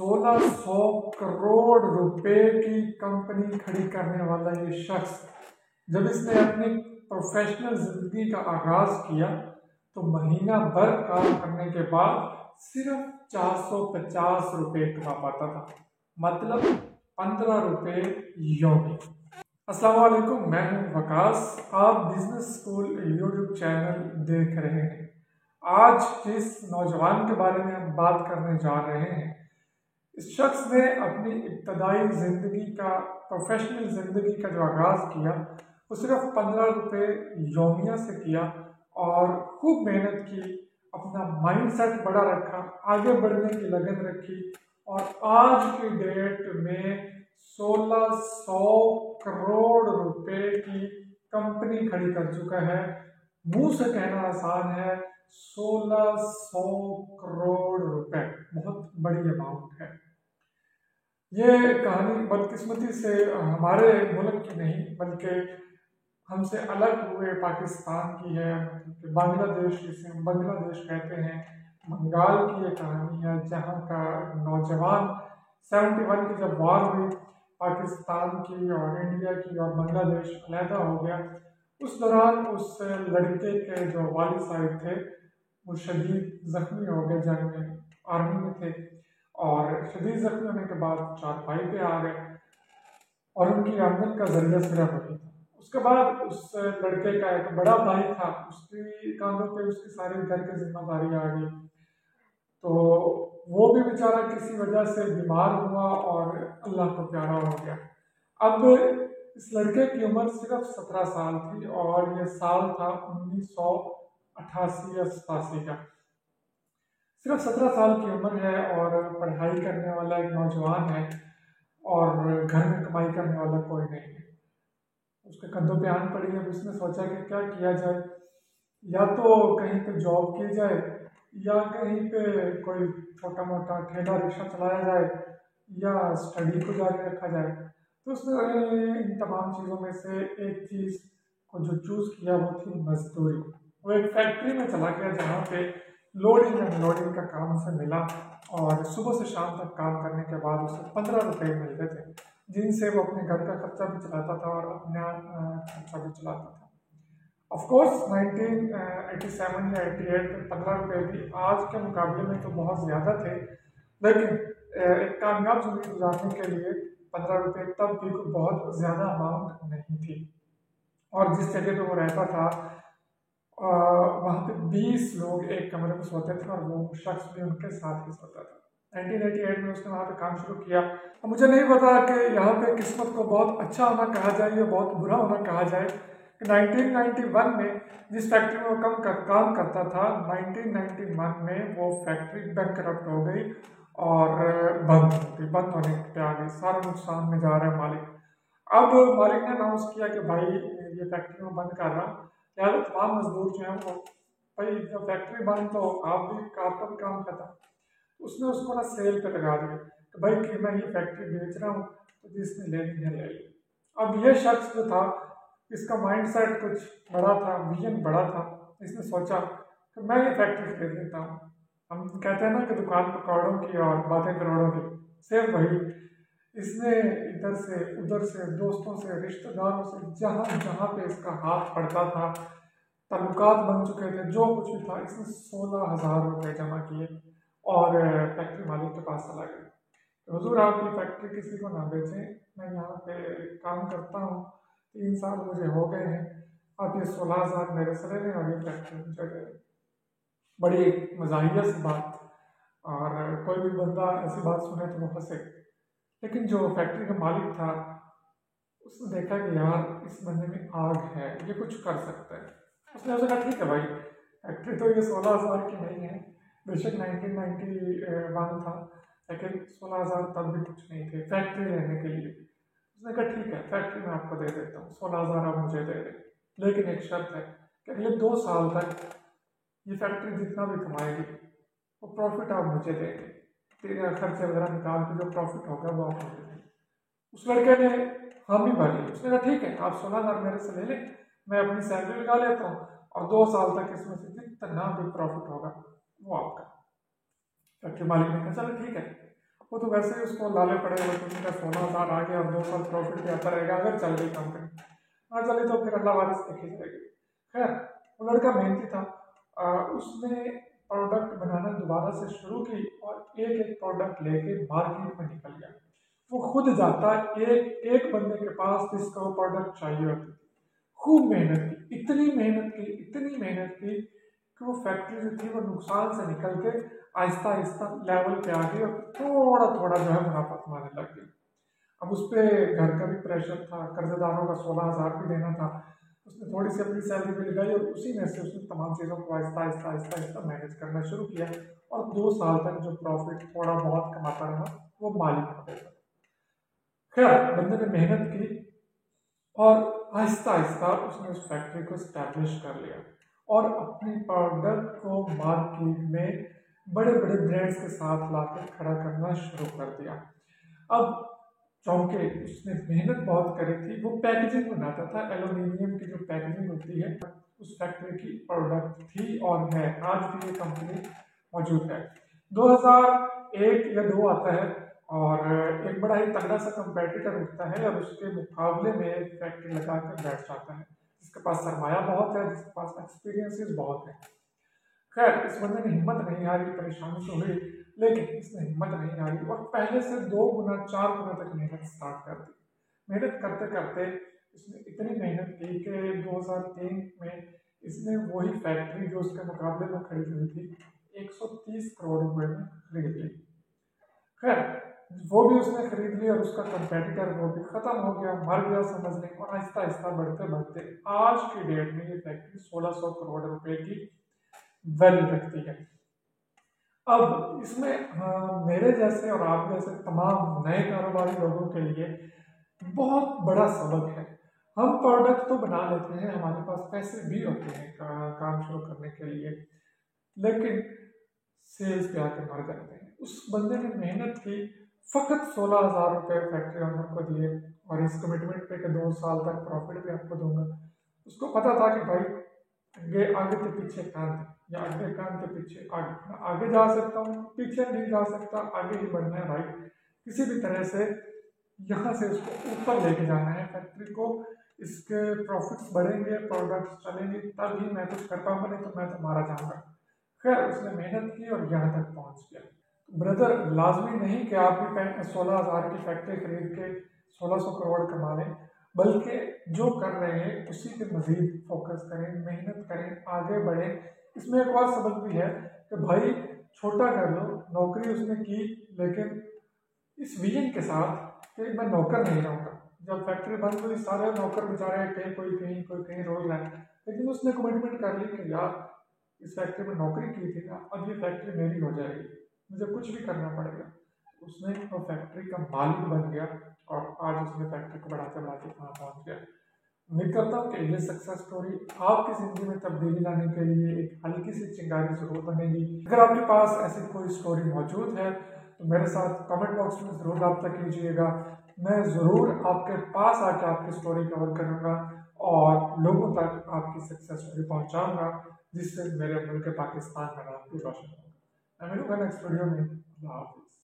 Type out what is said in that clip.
1600 करोड़ रुपए की कंपनी खड़ी करने वाला ये शख्स जब इसने अपनी प्रोफेशनल जिंदगी का आगाज किया तो महीना भर काम करने के बाद सिर्फ 450 रुपए कमा पाता था, मतलब 15 रुपए योमी। अस्सलाम वालेकुम, मैं हूं वकास। आप बिजनेस स्कूल यूट्यूब चैनल देख रहे हैं। आज जिस नौजवान के बारे में हम बात करने जा रहे हैं, इस शख्स ने अपनी इब्तदाई ज़िंदगी का, प्रोफेशनल ज़िंदगी का जो आगाज़ किया वो सिर्फ 15 रुपये योमिया से किया और खूब मेहनत की, अपना माइंडसेट बड़ा रखा, आगे बढ़ने की लगन रखी और आज की डेट में 1600 करोड़ रुपए की कंपनी खड़ी कर चुका है। मुंह से कहना आसान है, 1600 करोड़ रुपए बहुत बड़ी अमाउंट है। ये कहानी बदकिस्मती से हमारे मुल्क की नहीं बल्कि हमसे अलग हुए पाकिस्तान की है। बांग्लादेश, जिसे हम बांग्लादेश कहते हैं, बंगाल की ये कहानी है, जहाँ का नौजवान 71 की जब वार हुई पाकिस्तान की और इंडिया की और बांग्लादेश अलहदा हो गया, उस दौरान उस लड़के के जो वालिद साहब थे वो शदीद जख्मी हो गए, जंग में आर्मी में थे और शदीद जख्मी होने के बाद चारपाई पे आ गए और उनकी आमदन का जरिया सिर्फ वही था। उसके बाद उस लड़के का एक बड़ा भाई था, उसकी कांधों पे उसकी सारी घर की जिम्मेदारी आ गई, तो वो भी बेचारा किसी वजह से बीमार हुआ और अल्लाह को प्यारा हो गया। अब इस लड़के की उम्र सिर्फ 17 साल थी और ये साल था 1988 या 87 का। सिर्फ 17 साल की उम्र है और पढ़ाई करने वाला एक नौजवान है और घर में कमाई करने वाला कोई नहीं है। उसके कंधों पे आन पड़ी। अब उसने सोचा कि क्या किया जाए, या तो कहीं पे जॉब की जाए या कहीं पे कोई छोटा मोटा ठेला रिक्शा चलाया जाए या स्टडी को जारी रखा जाए। तो उसने इन तमाम चीज़ों में से एक चीज़ को जो चूज़ किया वो थी मजदूरी। वो एक फैक्ट्री में चला गया जहाँ पे लोडिंग अनलोडिंग का काम उसे मिला और सुबह से शाम तक काम करने के बाद उसे 15 रुपये मिलते थे, जिनसे वो अपने घर का खर्चा भी चलाता था और अपना खर्चा भी चलाता था। ऑफ कोर्स 1987 या 88 में 15 रुपये भी आज के मुकाबले में तो बहुत ज़्यादा थे, लेकिन एक कामयाब ज़िंदगी गुजारने के लिए 15 रुपये तब भी कोई बहुत ज़्यादा अमाउंट नहीं थी। और जिस जगह पे वो रहता था वहाँ पे 20 लोग एक कमरे में सोते थे और वो शख्स भी उनके साथ ही सोता था। 1988 में उसने वहाँ पे काम शुरू किया। अब मुझे नहीं पता कि यहाँ पे किस्मत को बहुत अच्छा होना कहा जाए या बहुत बुरा होना कहा जाए कि 1991 में जिस फैक्ट्री में वो काम करता था, 1991 में वो फैक्ट्री बैंकरप्ट हो गई और बंद हो गई। बंद होने पे आ गई, सारा नुकसान में जा रहा है मालिक। अब मालिक ने अनाउंस किया कि भाई ये फैक्ट्री में बंद कर रहा, यार तमाम मजदूर जो हैं वो, भाई जब फैक्ट्री बंद तो आप भी काम खत्म। उसने उसको ना सेल पे लगा दिया कि भाई कि मैं ये फैक्ट्री बेच रहा हूँ, तो जिसने लेनी है ले ली। अब ये शख्स जो था, इसका माइंडसेट कुछ बड़ा था, विजन बड़ा था। इसने सोचा कि मैं ये फैक्ट्री खरीद लेता हूँ। हम कहते हैं ना कि दुकान करोड़ों की और बातें करोड़ों की, सेम वही। इसने इधर से उधर से, दोस्तों से, रिश्तेदारों से, जहाँ जहाँ पे इसका हाथ पड़ता था, ताल्लुकात बन चुके थे, जो कुछ भी था, इसने 16,000 रुपये जमा किए और फैक्ट्री मालिक के पास चला गया। हुजूर आपकी फैक्ट्री किसी को ना बेचें, मैं यहाँ पे काम करता हूँ, 3 साल मुझे हो गए हैं, आप ये 16,000 मेरे से ले लें और ये फैक्ट्री मुझे दे दें। बड़ी मज़ाहिया सी बात, और कोई भी बंदा ऐसी बात सुने तो वो हंसे, लेकिन जो फैक्ट्री का मालिक था उसने देखा कि यार इस बंदे में आग है, ये कुछ कर सकता है। उसने कहा ठीक है भाई, फैक्ट्री तो ये 16,000 की नहीं है, बेशक 1991 था, लेकिन 16,000 तब भी कुछ नहीं थे फैक्ट्री लेने के लिए। उसने कहा ठीक है, फैक्ट्री मैं आपको दे देता हूँ, 16,000 आप मुझे दे दें, लेकिन एक शर्त है कि अगले 2 साल तक ये फैक्ट्री जितना भी कमाएगी वो प्रॉफिट आप मुझे देंगे, तेरे खर्चे वगैरह निकाल के जो प्रॉफिट होगा वो आप मुझे देंगे। उस लड़के ने हामी भरी। उसने कहा ठीक है, आप 16,000 मेरे से ले लें, मैं अपनी सैलरी लगा लेता हूँ और 2 साल तक इसमें से जितना भी प्रॉफिट होगा वो आपका। फैक्ट्री मालिक ने कहा चलो ठीक है। वो तो वैसे ही उसको लाले पड़े हुए थे, उनका 16,000 आ गया और 2 साल प्रॉफिट भी आता रहेगा अगर चल रही कंपनी, ना चले तो फिर अल्लाह वारिस देखी जाएगी। खैर वो लड़का मेहनती था, उसने प्रोडक्ट बनाना दोबारा से शुरू की और एक एक प्रोडक्ट लेके मार्केट में निकल गया। वो खुद जाता एक एक बंदे के पास जिसको वो प्रोडक्ट चाहिए होती थी। खूब मेहनत की, इतनी मेहनत की कि वो फैक्ट्री जो थी वो नुकसान से निकल के आहिस्ता आहिस्ता लेवल पे आ गई और थोड़ा थोड़ा जो है मुनाफा कमाने लग गई। अब उस पर घर का भी प्रेशर था, कर्जदारों का 16,000 भी देना था, उसने थोड़ी सी अपनी सैलरी भी लगाई और उसी में से उसने तमाम चीज़ों को आहिस्ता आहिस्ता आहिस्ता आहिस्ता मैनेज करना शुरू किया और 2 साल तक जो प्रॉफिट थोड़ा बहुत कमाता रहा वो मालिक हो गया। खैर बंदे ने मेहनत की और आहिस्ता आहिस्ता उसने उस फैक्ट्री को स्टैब्लिश कर लिया और अपने प्रोडक्ट को मार्केट में बड़े बड़े ब्रांड्स के साथ लाकर खड़ा करना शुरू कर दिया। अब चूंकि उसने मेहनत बहुत करी थी, वो पैकेजिंग बनाता था, एल्यूमिनियम की जो पैकेजिंग होती है उस फैक्ट्री की प्रोडक्ट थी और है, आज भी ये कंपनी मौजूद है। 2001 या 2 आता है और एक बड़ा ही तगड़ा सा कंपेटिटर उठता है और उसके मुकाबले में एक फैक्ट्री लगा कर बैठ जाता है, जिसके पास सरमाया बहुत है, जिसके पास एक्सपीरियंसेस बहुत है। खैर इस बंदे ने हिम्मत नहीं हारी, परेशानी तो हुई लेकिन इसने हिम्मत नहीं हारी और पहले से 2 गुना 4 गुना तक मेहनत स्टार्ट कर दी। मेहनत करते करते इसने इतनी मेहनत की कि 2003 में इसने वही फैक्ट्री जो उसके मुकाबले में खड़ी हुई थी 130 करोड़ रुपए में खरीद ली। खैर वो भी उसने खरीद ली और उसका कंपेटिटर वो भी खत्म हो गया, मर गया समझ लें, और आहिस्ता आहिस्ता बढ़ते बढ़ते आज की डेट में ये फैक्ट्री 1600 करोड़ रुपए की वैल्यू रखती है। अब इसमें मेरे जैसे और आप जैसे तमाम नए कारोबारी लोगों के लिए बहुत बड़ा सबक है। हम प्रोडक्ट तो बना लेते हैं, हमारे पास पैसे भी होते हैं काम शुरू करने के लिए, लेकिन सेल्स पे आके मर जाते हैं। उस बंदे ने मेहनत की, फ़कत 16,000 रुपये फैक्ट्री ओनर को दिए और इस कमिटमेंट पे कि 2 साल तक प्रॉफिट भी आपको दूंगा। उसको पता था कि भाई आगे आगे के पीछे कान थे या आगे कान के पीछे आगे, आगे जा सकता हूँ पीछे नहीं जा सकता, आगे ही बढ़ना है भाई, किसी भी तरह से यहाँ से उसको ऊपर लेके जाना है फैक्ट्री को, इसके प्रॉफिट्स बढ़ेंगे, प्रोडक्ट्स चलेंगे तभी मैं कुछ कर पाऊंगा, नहीं तो मैं तो मारा जाऊंगा। खैर उसने मेहनत की और यहाँ तक पहुँच गया। ब्रदर लाजमी नहीं कि आप भी 16,000 की फैक्ट्री खरीद के 1600 करोड़ कमा लें, बल्कि जो कर रहे हैं उसी पे मजीद फोकस करें, मेहनत करें, आगे बढ़ें। इसमें एक और सबक भी है कि भाई छोटा कर लो, नौकरी उसने की लेकिन इस विजन के साथ कि मैं नौकर नहीं रहूँगा। जब फैक्ट्री बंद हुई सारे नौकर बेचारे कहीं कोई कहीं रोज रहे, लेकिन उसने कमिटमेंट कर ली कि यार इस फैक्ट्री में नौकरी की थी ना, अब ये फैक्ट्री मेरी हो जाएगी, मुझे कुछ भी करना पड़ेगा। उसने वो फैक्ट्री का मालिक बन गया और आज उसने फैक्ट्री को बढ़ाते बढ़ाते कहाँ पहुँच गया। उम्मीद करता हूँ कि ये सक्सेस स्टोरी आपकी ज़िंदगी में तब्दीली लाने के लिए एक हल्की सी चिंगारी जरूर बनेगी। अगर आपके पास ऐसी कोई स्टोरी मौजूद है तो मेरे साथ कमेंट बॉक्स में ज़रूर रब्ता कीजिएगा। मैं ज़रूर आपके पास आके आपकी स्टोरी कवर करूँगा और लोगों तक आपकी सक्सेस स्टोरी पहुँचाऊँगा, जिससे मेरे मुल्क पाकिस्तान का नाम भी रोशन होगा। मैं मिलूंगा नेक्स्ट वीडियो में। अल्लाह हाफ़िज़।